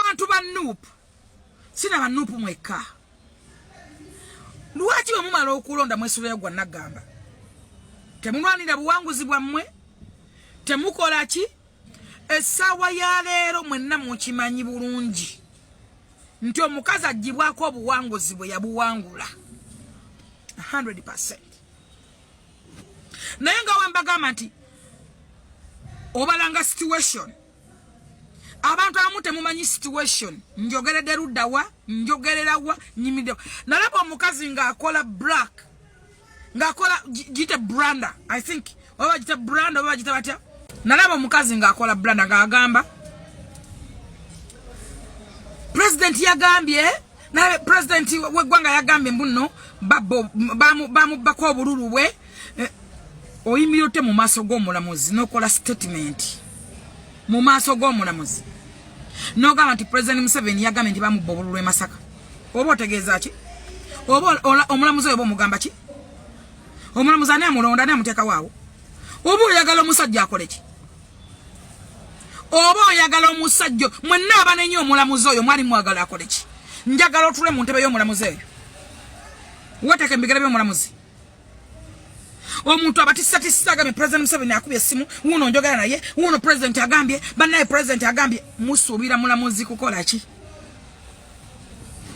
abantu ba Nuupu sina ba Nuupu mwekka lwaki omumala okulonda mwesulira gwa nagamba temunwanira buwanguzi bwammwe temukola ki essaawa ya leero mwenna mukimanyi bulungi nti omukazi agibwako obuwanguzi bwe yabuwangula 100%. naye nga wembagamba nti obalanga situation abantu abamu temumanyi situation njogeredde luddawa njogererawa nyimiddewa nalaba omukazi ng'akola black ng'akola gite branda I think oba gite branda oba gite batya nalaba omukazi ng'akola branda ng'agamba president yagambye na president w'eggwanga yagambye mbuno bamubbako obululu bwe oyimirote mu maaso g'omulamuzi n'okola statement mu maaso g'omulamuzi n'ogamba nti president Museveni yagambye nti bamubba obululu e Masaka oba otegeeza ki oba omulamuzi oyo omugamba ki omulamuzi ani amulonda ani amuteeka waawo oba oyagala omusajja akole ki oba oyagala omusajja mwenna abanenye omulamuzi oyo mwali mwagala akole ki njagala otule mu ntebe y'omulamuzi eyo weteeka embigere by'omulamuzi omuntu abatisa agambye president Museveni akubye essimu wuno njogera naye wuno president agambye bannaye president agambye musuubira mulamuzi kukola ki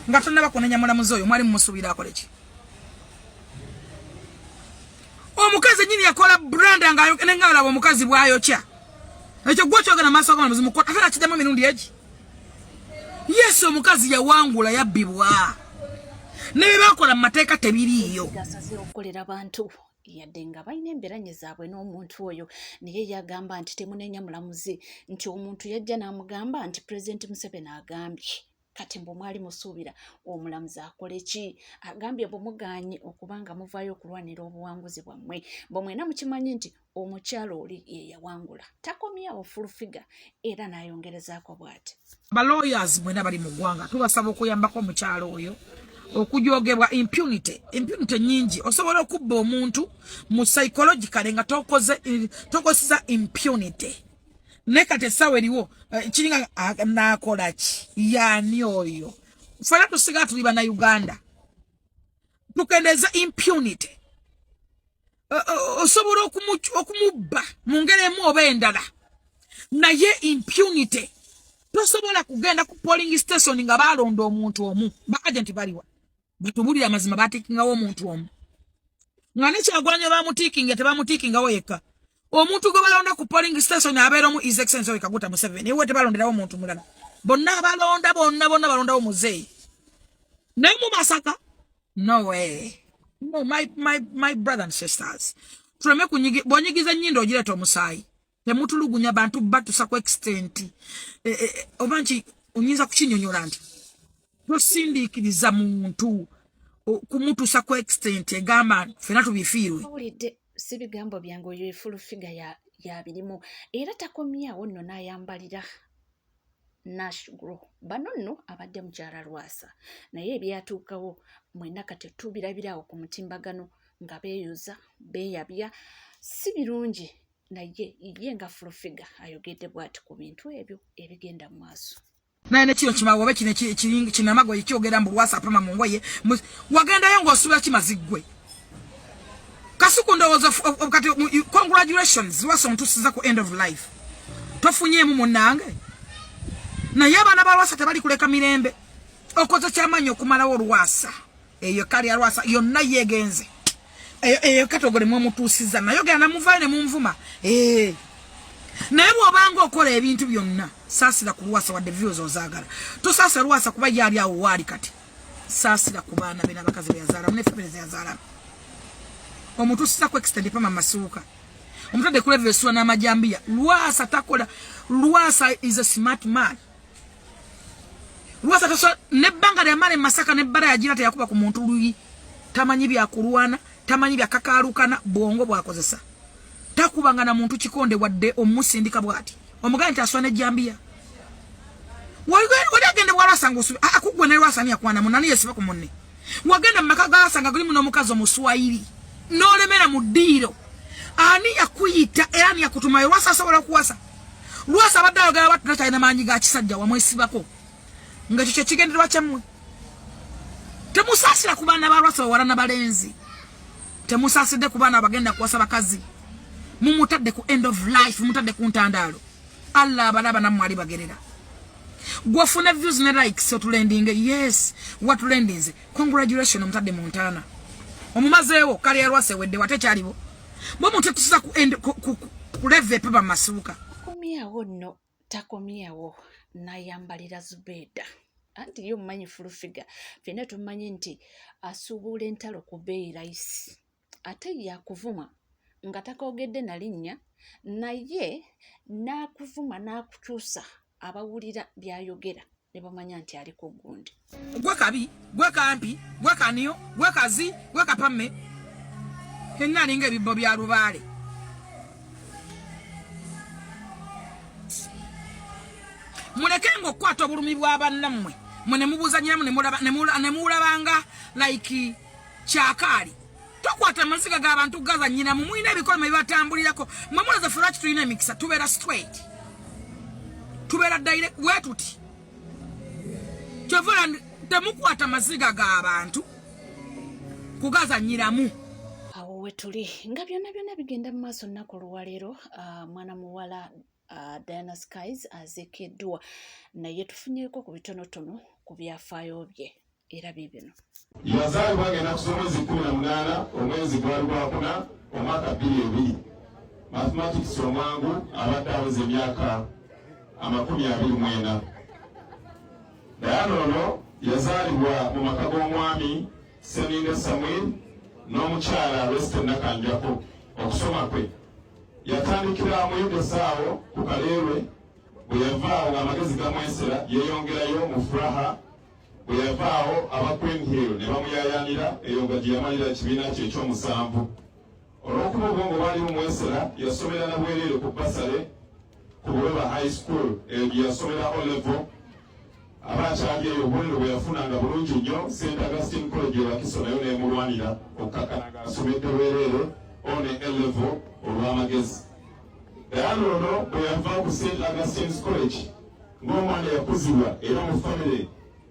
nga tonnaba kunenya mulamuzi oyo mwali mumusuubira akole ki omukazi nyini yakola branda ngaalaba omukazi bwayokya ekyo gwe kyogera maaso g'omulamuzi mukota ate nakiddamu emirundi egi yesu omukazi yawangula yabbibwa ne bye bakola mu mateeka tebiriiyo gasazira okukolera bantu yadde nga balina emberanye zaabwe n'omuntu oyo naye yagamba nti temunenya mulamuzi nti omuntu yajja n'amugamba nti pulezidenti Museveni agambye kati mbu mwali musuubira omulamuzi akole ki agambye bumuganye okubanga muvaayo okulwanira obuwanguzi bwammwe bwe mwena mukimanyi nti omukyalo oli ye yawangula takomyawo fulufiga era n'ayongerezaako bw'ati ba lawyers mwena bali mu ggwanga tubasaba okuyambako omukyalo oyo okujogebwa impunity nyingi osobola okubba omuntu mu psychological nga tokozesa impunity nekati essaawa eriwo kiringa nakola ki yaani oyo fena tusiga tuli bana Uganda tukendeza impunity osobola okumubba mu ngeri emu oba endala naye impunity tosobola kugenda ku polling station nga balonda omuntu omu ba agent baliwa batubulira amazima batikingawo omuntu omu nga nekyagwanye bamutikinga tebamutikingawo yekka omuntu gwe balonda ku polling station abeera mu His Excellency Kaguta Museveni ewe tebalonderawo omuntu mulala bonna abalonda bonna balondawo muzeeyi naye mu Masaka no way no my brothers and sisters tuleme bwonyigiza nnyindo ogireeta omusaayi temutulugunya bantu batusa ku extent oba nti onyinza kukinyonyola nti tosindiikiriza muntu kumutusa ku extent egamba fena tubifiirwe awulidde si bigambo byange oyo efulufiga yabirimu era takomyawo nno n'ayambalira Nashgro bano nno abadde mukyala Lwasa naye ebyatuukawo mwena kati tubirabirawo ku mutimbagano nga beeyoza beeyabya si birungi naye ye nga fulufiga ayogedde bw'ati ku bintu ebyo ebigenda mu maaso naye nekino kimawo oba kinamago ekyogera mbu Lwasa apama mu ngoye wagendayo ng'osuubira kimaziggwe kasuku ndowooza kati congratulations Lwasa ontusiza ku end of life tofunyeemu munnange naye abaana ba Lwasa tebali kuleka mirembe okoze kyamaanyi okumalawo Lwasa eyo kali ya Lwasa yonna yeegenze eyo katogolemu omutuusiza nayogera namuvaayo ne munvuma naye bw'obanga okola ebintu byonna saasira ku Lwasa wadde views ozaagala tosaasira Lwasa kuba yali awo waali kati saasira ku baana be n'abakazi be yazaalamu n'effemere ze yazaalamu omutuusiza ku extend pama masuuka omutadde kuleva essuwa n'amajambiya Lwasa takola Lwasa is a smart man Lwasa tasobola nebbanga lyamala Masaka nebbala yagira teyakuba ku muntu luyi tamanyi byakulwana tamanyi byakakaalukana bwongo bwakozesa takubanga na muntu kikonde wadde omusindika bwati omugani taswa ne jambiya wagende bwalwasa ngosu akugwe ne Lwasa ni yakwana munani yesiba ku munne wagenda maka gasa nga gulimu n'omukazi omuswayiri n'olemera mu ddiiro ani yakuyita era ni yakutuma Lwasa asobola kuwasa Lwasa badde ayogera batu takyalina maanyi ga kisajja wamwesibako nga kyo kigenderwa kyammwe. Temusaasira ku baana balwasa bawala n'abalenzi. Temusaasidde ku baana abagenda kuwasa bakazi. Mumutadde ku end of life, mumutadde ku ntandaalo. Allah abalaba nammwe ali bagerera. Gwafuna views ne likes otulending. Yes, what lendings? Congratulations mutadde mu ntaana. Omumazeewo kali yarwase wedde watekyalibo. Bo muntu tusiza ku end ku leve pepa masuka. Komyawo no takomyawo nayambalira Zubeda. Anti yo mmanyi full figure. Fena tumanyi nti asuubula entalo ku bbeeyi layisi. Ate yakuvuma nga takogedde na linnya naye nakuvuma nakukyusa abawulira byayogera ne bamanya nti ali ku gundi. Gwe kabi, gwe kampi, gwe kaniyo, gwe kazi, gwe kapamme. Henna ninga ebibbo bya lubaale. Mulekengo okukwata obulumi bw'abannammwe. Mwe mubuuza nnyiramu ne mulabanga like kyakaali. Tokwata amaziga g'abantu gaza nnyinamu mulina ebikomo ebibatambulirako. Mwe mulaze ffe lwaki tulina emikisa tubeera straight. Tubeera direct wetuti. Kyovula temukwata amaziga g'abantu kugaza nnyiramu. Awo wetuli nga byonna bigenda mu maaso nnaku olwaleero. Mwana muwala Diana Skies azikiddwa naye tufunyeeko ku bitonotono ku byafaayo bye era bibino. Yazaalibwa agenda kusoma mwezi 18 omwezi gwali gwakuna omwaka 2020. Mathematics omwangu abadde aweza emyaka 24. Diana ono yazaalibwa mu maka g'omwami Seninde Samuel n'omukyala Western Nakanjako. Okusoma kwe yatandikira mu Yudesaawo ku Kaleerwe, bwe yavaawo ng'amagezi gamwesera yeeyongerayo mu Furaha. Bwe yavaawo aba Queen Hill ne bamuyayaanira eyo nga gye yamalira ekibiina kye ekyomusanvu. Olw'okuba obwongo bwali bumwesera yasomera na bwereere ku Basale ku Buloba High School eyo gye yasomera O level. Abakyali eyo obuliro bwe yafunanga bulungi nnyo. St. Augustine College Wakiso nayo n'emulwanira okukakkana asomedde bwereere O ne L level olw'amagezi. Diana ono bwe yava ku St. Augustine College ng'omwana yakuzibwa era mu famire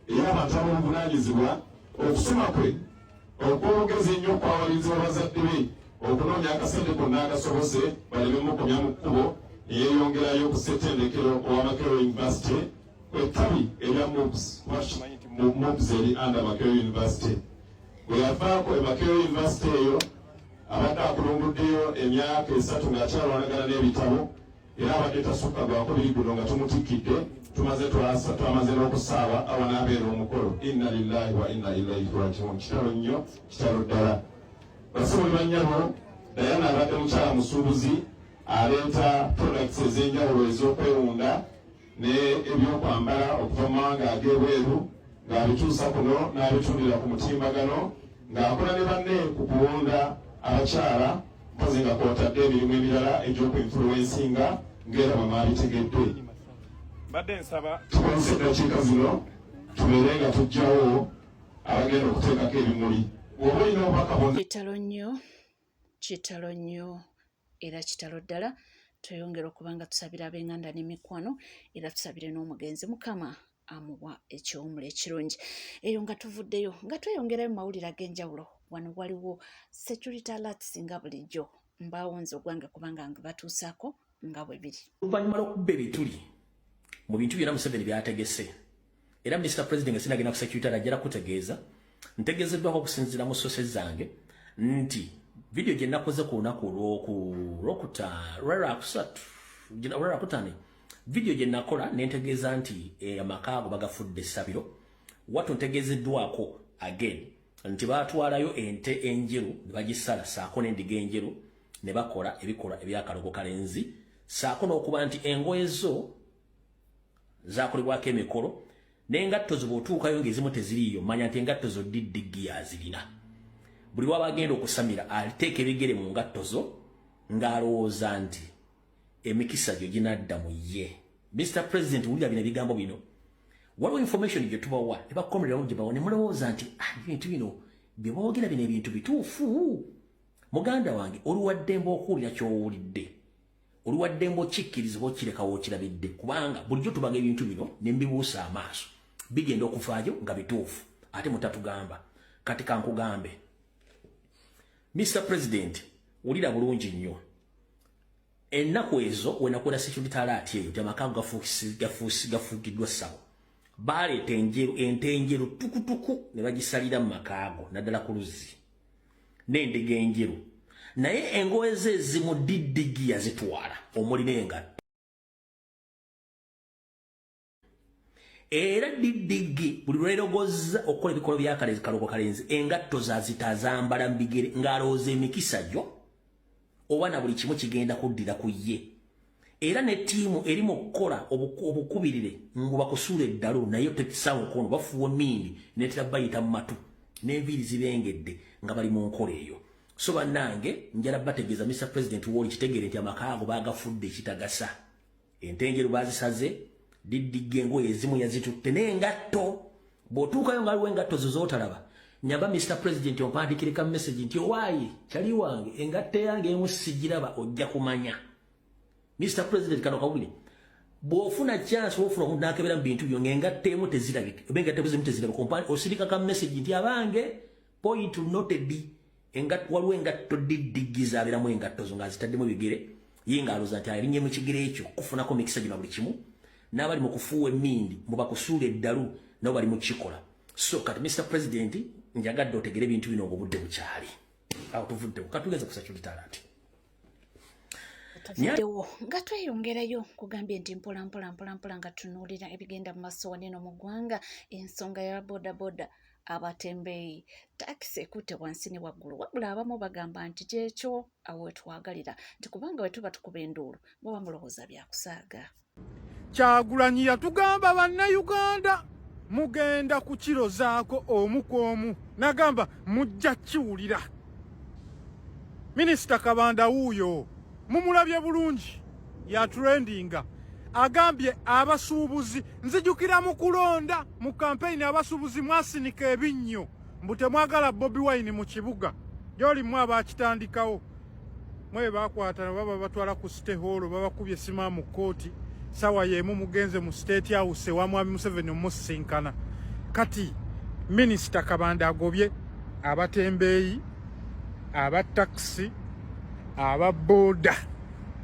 ey'abantu ab'obuvunaanyizibwa. Okusoma kwe okw'obugezi ennyo kwawalirizibwa bazadde be okunoonya akasente konna agasobose baleme mukomya mu kkubo. Yeeyongerayo ku ssettendekero owa Makerere University kw'ettabi erya MUBS. Kubakimanyi nti MUBS eri under Makerere University. Bwe yavaako e Makerere University eyo abadde akulunguddeyo emyaka 3 ng'akyalwanagana n'ebitabo era abadde tasukka gwako 2 guno nga tumutikkidde. Twamaze n'okusaaba awanaabeera omukolo. Inna lillahi wa inna ilaihi rajiun. Kitalo nnyo, kitalo ddala. Basomoli bannyabo, Diana abadde mukyala musuubuzi aleeta products ez'enjawulo ez'okwewunda ne ebyokwambala okuva mu mawanga ag'ebweru ng'abituusa kuno n'abitundira ku mutimbagano ng'akola ne banne ku kuwunda abakyala mpozi nga kwotadde emirimu emirala egy'okuinfluensinga ng'era bwe maabitegedde. Badde nsaba tukozesa eddakiika zino tubeere nga tujjawo abagenda okuteekako ebimuli. Oba olina obubaka bwonna. Kitalo nnyo era kitalo ddala. Tweyongera okuba nga tusabira ab'enganda n'emikwano era tusabire n'omugenzi Mukama amuwa ekiwumula ekirungi. Eyo nga tuvuddeyo nga tweyongerayo mu mawulire ag'enjawulo. Wano waliwo security alerts nga bulijjo. Mbaawo nze ogwange kubanga nga batuusaako nga bwe biri. Oluvannyuma lw'okubba ebituli mu bintu byonna Museveni byategese era Mr. President nga sinagenda ku security ajja kutegeeza ntegeezeddwako okusinziira mu sources zange nti video gye nakoze ku lunaku olwokutaano video gye nakola nentegeeza nti amaka ago bagafudde essabiro. Watu ntegeezeddwako again nti baatwalayo ente enjeru ne bagisala saako n'endiga enjeru ne bakola ebikolwa ebyakalogo kalenzi saako n'okuba nti engoye zo zakolebwako emikolo n'engatto zo bw'otuukayo ng'ezimu teziriiyo manya nti engatto zo diddigi yazirina. Buli waba agenda okusamira aliteeka ebigere mu ngatto zo ng'alowooza nti emikisa gyo ginadda mu ye. Mr. President wulira bino ebigambo bino waliwo information gye tubawa ne bakomereramu gye bawa ne mulowooza nti ebintu bino bye boogera bino ebintu bituufu. Muganda wange oluwaddembe okuwulira ky'owulidde oluwaddembe okikkiriza okirekawo okirabidde kubanga bulijjo tubaga ebintu bino ne mbibuusa amaaso bigenda okuvaayo nga bituufu ate mutatugamba kati kankugambe Mr. President ulira bulungi nnyo ennaku ezo wenakola security alert eyo jamakago gafuukiddwa sawo baleeta entenjeru tukutuku ne bagisalira mu makaago naddala ku luzzi n'endiga enjeru naye engoye ze ezimu diddigi yazitwala omulina engatto era diddigi buli lwerogoza okukola ebikolo byakalezi kalogo kalenzi engatto zazitazambala mbigere ng'alowooza emikisa gyo oba na buli kimu kigenda kuddira ku ye era ne tiimu erimu okukola obukubirire ngubakusuula eddalu naye tekisawo kono bafuwa emindi netera bayita mu matu n'enviiri zibengedde nga bali mu nkola eyo so bannange njala bategeeza Mr. President woli kitegeere nti amakaago baagafudde ekitagasa entenjeru bazisaze diddigga engoye ezimu yazitutte n'engatto bw'otuukayo nga waliwo engatto zo zootalaba nyamba Mr. President ompandikireka message nti owaayi kyali wange engatto yange emu sigiraba ojja kumanya Mr. President kano kawulire bw'ofuna chance wofuna omuntu nakebera mu bintu byo ng'engatto emu tezirabika oba engatto ezimu tezirabika osirika ka message nti abange point noted waliwo engatto diddigi zaaberamu engatto zo ng'azitaddemu ebigere ye ng'alooza nti alinnye mu kigere ekyo kufunako mikisa gino buli kimu n'abali mu kufuuwa emmindi mu bakusuula eddalu nabo bali mu kikola so kati Mr. President njagadde otegere ebintu bino ng'obudde bukyali awo tuvuddewo katugeze ku security alert tuvuddewo nga tweyongerayo kugambye nti mpola nga tunuulira ebigenda mu maaso waneno mu ggwanga ensonga ya bodaboda abatembeeyi takisi ekutte wansi ne waggulu wabula abamu bagamba nti kyekyo awo wetwagalira nti kubanga we tuba tukuba enduulu baba mulowooza byakusaaga Kyagulanyi yatugamba bannayuganda mugenda kukirozaako omu ku omu nagamba mujja kiwulira Minisita Kabanda wuuyo mumulabye bulungi yatrendinga agambye abasuubuzi nzijukira mu kulonda mu kampeyini abasuubuzi mwasinika ebinnyo mbu temwagala Bobi Wine mu kibuga gyoli mwe abakitandikawo mwe bakwata baba batwala ku State Hall babakubye sima mu kooti sawa yemu mugenze mu State House wa Mwami Museveni musinkana kati Minisita Kabanda agobye abatembeeyi abataxi ababoda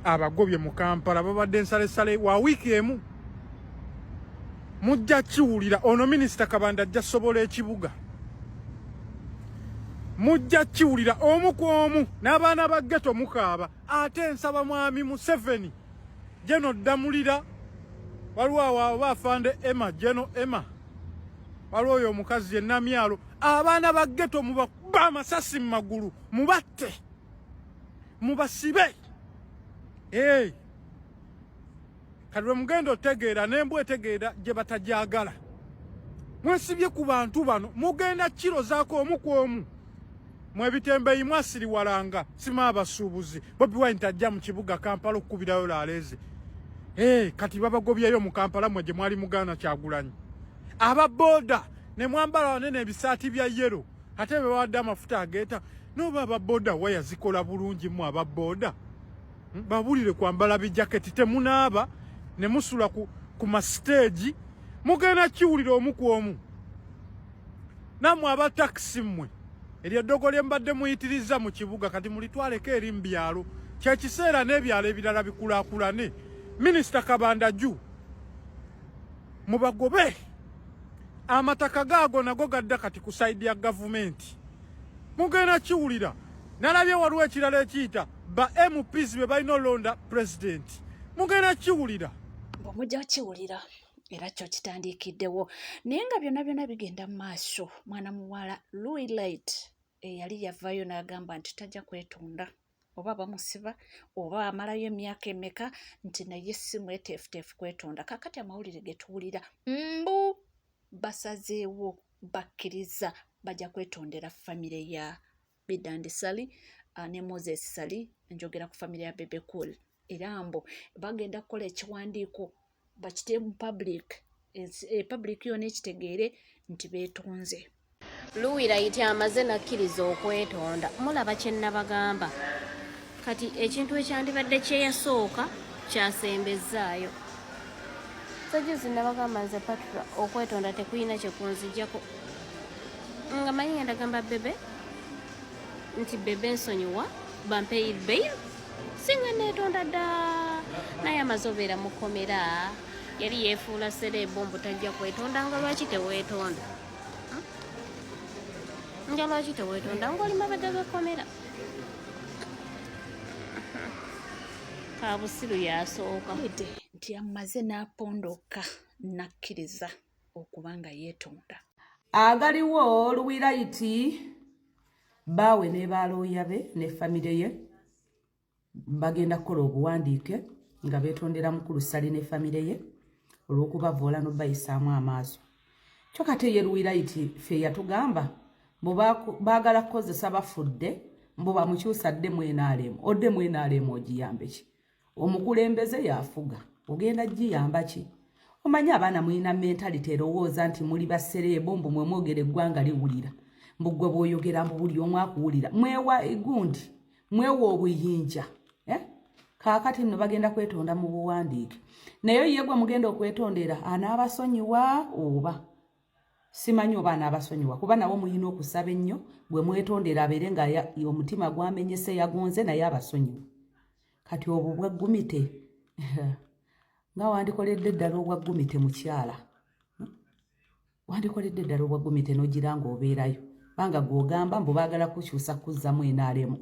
abagobye mu Kampala babadde nsalesale wa wiiki emu mujja kiwulira ono Minisita Kabanda ajja sobola ekibuga mujja kiwulira omu ku omu n'abaana ba ghetto mukaaba ate nsaba Mwami Museveni Jeno Damulira waliwo awo baafande Emma Jeno Emma waliwo oyo omukazi yenna myalo abaana ba ghetto mubakuba amasasi mu magulu mubatte mubasibe kati lwe mugenda otegeera n'embwa etegeera gye batajagala mwesibye ku bantu bano mugenda kirozaako omu ku omu mwebitembeeyi mwasiriwalanga sima abasuubuzi Bobi Wine tajja mu kibuga Kampala okukubirayo laleeze kati babagobyeyo mu Kampala mwe gye mwali mugaana Kyagulanyi ababoda ne mwambala wanene ebisaati bya yero ate be bawadde amafuta ageeta n'oba ababoda waya zikola bulungi mu ababoda babulire kwambala bijaketi temunaaba ne musula ku masiteegi mugenda kiwulira omu ku omu namwe abatakisi mmwe eryo ddogo lye mbadde muyitiriza mu kibuga kati mulitwaleko eri mu byalo kyekiseera n'ebyalo ebirala bikulaakulane Minisita Kabanda ju mubagobe amataka gaago nago gadda kati ku saidi ya gavumenti mugenda kiwulira nalabye waliwo ekirala ekiyita ba MPs be balina olonda president mugenda kiwulira mujja kiwulira era kyo kitandikiddewo naye nga byonna bigenda mu maaso mwana muwala Louis Light eyali yavaayo n'agamba nti tajja kwetonda oba bamusiba oba amalayo emyaka emeka nti naye si mweteefuteefu kwetonda kakati amawulire ge tuwulira mbu basazeewo bakkiriza bajja kwetondera famire ya Bidandi Sali ne Moses Sali njogera ku famire ya Bebe Cool era mbu bagenda kukola ekiwandiiko bakite mu public yona ekitegeere nti beetonze. Louis Light amaze nakkiriza okwetonda mulaba kye nabagamba kati ekintu ekyandibadde kyeyasooka kyasembezaayo Sajuzi nabagamba nze Patra okwetonda tekuyina kyekunzijjako nga manyi ngenda gamba bebe nti bebe nsonyiwa bampeyi bail singa neetonda dda naye amaze obeera mukomera yali yeefuula sereebo mbu tajja kwetonda nga lwaki teweetonda nga lwaki teweetonda ngaoli mabega gakomera kabusiru yasooka nti amaze n'apondoka nakkiriza okuba nga yeetonda. Agaliwo Luwirayiti baawe ne balooya be ne famire ye bagenda kukola obuwandiike nga beetondera mukulu Sali ne famire ye olw'okubavoola n'obayisaamu amaaso. Kyokka ye Luwirayiti ffe yatugamba mbu baagala kukozesa bafudde mbu bamukyusa dde mwenaalemu odde mwenaalemu ogiyambe ki? Omukulembeze yafuga ogenda giyamba ki? Omanyi abaana mulina mentality erowooza nti muli basereebo mbu mwe mwogera eggwanga liwulira mbu ggwe bw'oyogera mbu buli omu akuwulira mwewa egundi mwewa obuyinja kaakati nno bagenda kwetonda mu buwandiike naye ye gwe mugenda okwetondera anaabasonyiwa oba simanyi oba anaabasonyiwa kuba nabo mulina okusaba ennyo bwe mwetondera abeere nga omutima gwamenyese yagonze naye abasonyiwa kati obwo bwaggumite nga wandikoledde eddala obwaggumite mukyala wandikoledde eddala obwaggumite n'ogira ng'obeerayo banga gw'ogamba mbu baagala kukyusa kuzzamu enaalemu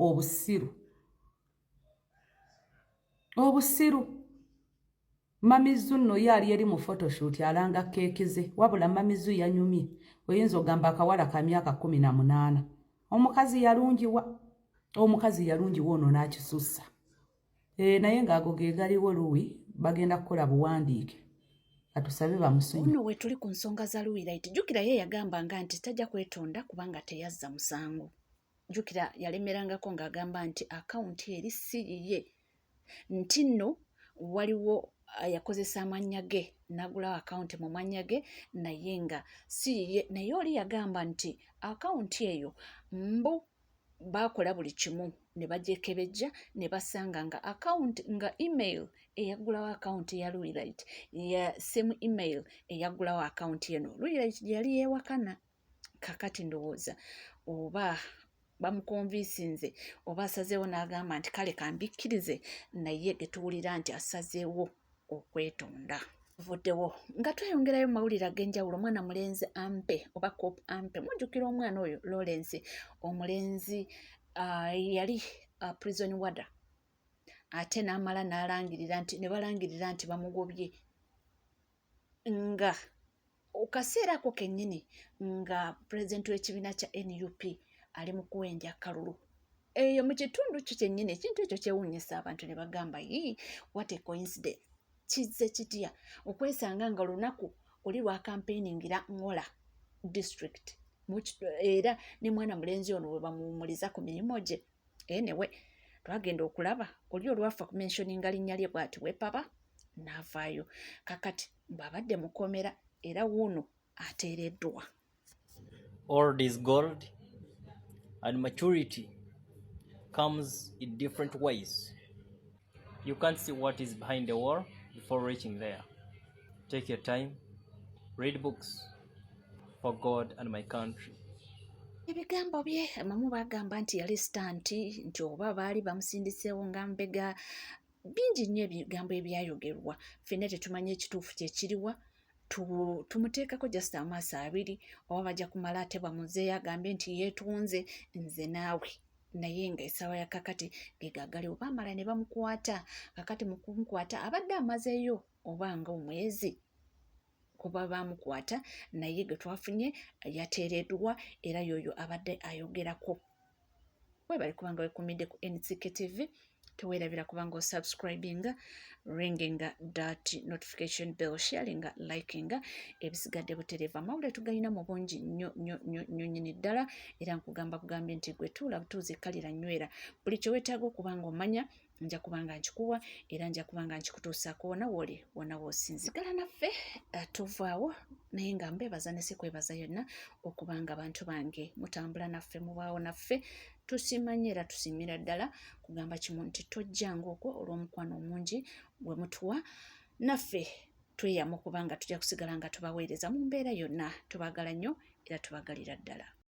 obusiru mamizu nno ye ali eri mu photoshoot alanga keekeze wabula mamizu yanyumye oyinza ogamba akawala ka myaka 18 omukazi yalungiwa ono n'akisussa naye ng'ago ge galiwo Luwi bagenda kukola buwandiike atusabe bamusonyi. Ono we tuli ku nsonga za Luwirayiti jjukira ye yagambanga nti tajja kwetonda kubanga teyazza musango. Jjukira yalemerangako ng'agamba nti akawunti eri si yiye nti nno waliwo yakozesa amannya ge n'agulawo akawunti mu mannya ge naye nga si yiye naye oli yagamba nti akawunti eyo mbu baakola buli kimu ne bagyekebejja ne basanga nga akawunti nga email eyagulawo akawunti ya Luwirayiti ya same email eyagulawo akawunti eno Luwirayiti yali yeewakana kakati ndowooza oba bamukonvinsinze oba asazeewo n'agamba nti kale kambikkirize naye getuwulira nti asazeewo okwetonda. Vuddewo nga tweyongerayo mawulire ag'enjawulo omwana mulenzi ampe oba cop ampe mujjukira omwana oyo Lawrence omulenzi yali prison warder ate n'amala n'alangirira nti ne balangirira nti bamugobye nga okaseera ako kennyini nga pulezidenti w'ekibiina kya NUP ali mu kuwenja kalulu eyo mu kitundu kyo kyennyini ekintu ekyo kyewuunyisa abantu ne bagamba what a coincidence kizze kitya okwesanga nga lunaku oli lwa campaigningira Ngola district era ne mwana mulenzi ono we bamuwumuliza ku mirimu gye enewe twagenda okulaba oli olwafa ku mentioninga linnya lye bw'ati Wepapa n'avaayo kakati mbabadde mukomera era wuuno ateereddwa. Old is gold and maturity comes in different ways. You can't see what is behind the wall before reaching there. Take your time, read books for God and my country. Ebigambo bye amamu bagamba nti yali stanti nti oba baali bamusindiseewo nga mbega bingi nnyo ebigambo ebyayogerwa ffenna tetumanyi ekituufu kyekiriwa tumuteekako just amaaso abiri oba bajja kumala ate bamuzeeyo agambe nti yeetunze nze naawe naye nga essaawa ya kakati gegagaliwo bamala ne bamukwata kakati mu kumukwata abadde amazeeyo oba nga omwezi kuba bamukwata naye ge twafunye yateereddwa era yoyo abadde ayogerako. Webali kubanga wekumidde ku NCK TV tuweerabira kubanga osubscribinga ringinga that notification bell sharinga likinga ebisigadde butereeva amawulire tugayina mu bungi nnyo nnyini ddala era nkugamba kugambe nti gwe tuula butuuzikalira nywera buli kye weetaaga okubanga omanya nja kubanga nkikuwa era nja kubanga nkikutuusaako wona wooli wona woosinzigala naffe tuvaawo naye nga mbeebaza ne si kwebaza yonna okubanga abantu bange mutambula naffe mubaawo naffe tusimanye era tusimira ddala kugamba kimu nti tojjanga okwo olw'omukwano omungi gwe mutuwa naffe tweyamu kubanga tujja kusigala nga tubaweereza mu mbeera yonna. Tubaagala nnyo era tubagalira ddala.